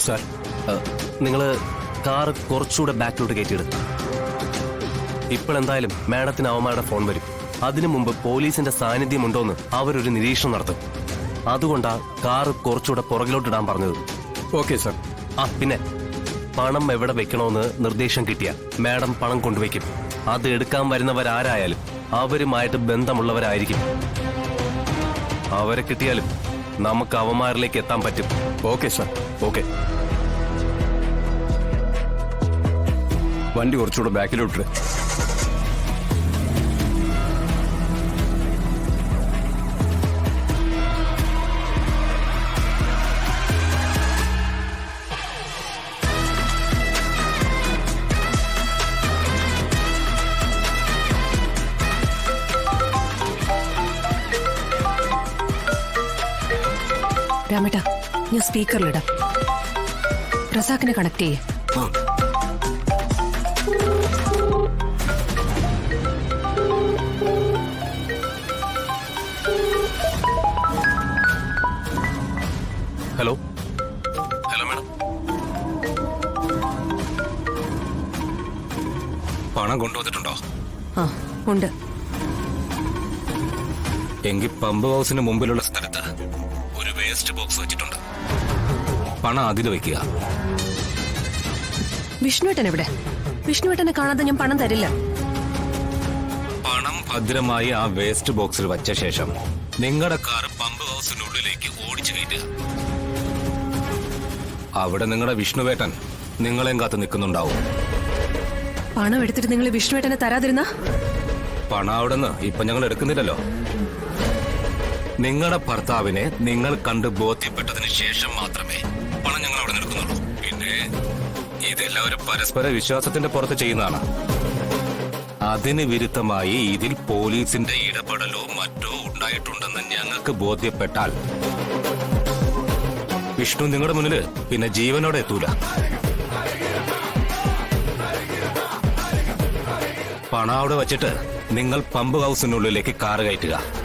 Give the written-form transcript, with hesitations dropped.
Sir. നിങ്ങൾ car കുറച്ചുകൂടെ ബാക്കിലോട്ട് കയറ്റിയെടുക്കും. ഇപ്പോഴെന്തായാലും മാഡത്തിന് അവന്മാരുടെ ഫോൺ വരും. അതിനു മുമ്പ് പോലീസിന്റെ സാന്നിധ്യം ഉണ്ടോന്ന് അവരൊരു നിരീക്ഷണം നടത്തും. അതുകൊണ്ടാ കാറ് കുറച്ചുകൂടെ പുറകിലോട്ടിടാൻ പറഞ്ഞത്. Okay sir. പിന്നെ പണം എവിടെ വെക്കണമെന്ന് നിർദ്ദേശം കിട്ടിയ മാഡം പണം കൊണ്ടുവയ്ക്കും. അത് എടുക്കാൻ വരുന്നവരാരായാലും അവരുമായിട്ട് ബന്ധമുള്ളവരായിരിക്കും. അവരെ കിട്ടിയാലും നമുക്ക് അവന്മാരിലേക്ക് എത്താൻ പറ്റും. Okay sir. ഓക്കെ. വണ്ടി കുറച്ചുകൂടെ ബാക്കിലോട്ട്. രാമേട്ടാ, ഞാൻ സ്പീക്കറിലിടാം. റസാഖിനെ കണക്ട് ചെയ്യേ. ഹലോ. Hello madam. പണം കൊണ്ടുവന്നിട്ടുണ്ടോ? ആ, ഉണ്ട്. എങ്കിൽ പമ്പ് ഹൗസിന് മുമ്പിലുള്ള സ്ഥലത്ത് ഒരു വേസ്റ്റ് ബോക്സ് വെച്ചിട്ടുണ്ട്. പണം അതിൽ വെക്കുക. വിഷ്ണുവേട്ടൻ എവിടെ? വിഷ്ണുവേട്ടനെ കാണാതെ ഞാൻ പണം തരില്ല. പണം ഭദ്രമായി ആ വേസ്റ്റ് ബോക്സിൽ വച്ച ശേഷം നിങ്ങളുടെ കാർ പമ്പ് ഹൗസിനുള്ളിലേക്ക് ഓടിച്ചു കയറ്റുക. അവിടെ നിങ്ങളുടെ വിഷ്ണുവേട്ടൻ നിങ്ങളെയും കാത്ത് നിൽക്കുന്നുണ്ടാവും. പണം എടുത്തിട്ട് നിങ്ങൾ വിഷ്ണുവേട്ടനെ തരാതിരുന്ന? പണം അവിടെ നിന്ന് ഇപ്പൊ ഞങ്ങൾ എടുക്കുന്നില്ലല്ലോ. നിങ്ങളുടെ ഭർത്താവിനെ നിങ്ങൾ കണ്ട് ബോധ്യപ്പെട്ടതിന് ശേഷം മാത്രമേ പണം ഞങ്ങൾ അവിടെ എടുക്കുന്നുള്ളൂ. പിന്നെ ഇതെല്ലാവരും പരസ്പര വിശ്വാസത്തിന്റെ പുറത്ത് ചെയ്യുന്നതാണ്. അതിന് വിരുദ്ധമായി ഇതിൽ പോലീസിന്റെ ഇടപെടലോ മറ്റോ ഉണ്ടായിട്ടുണ്ടെന്ന് ഞങ്ങൾക്ക് ബോധ്യപ്പെട്ടാൽ വിഷ്ണു നിങ്ങളുടെ മുന്നിൽ പിന്നെ ജീവനോടെ എത്തൂല. പണം അവിടെ വച്ചിട്ട് നിങ്ങൾ പമ്പ് ഹൗസിനുള്ളിലേക്ക് കാറ് കയറ്റുക.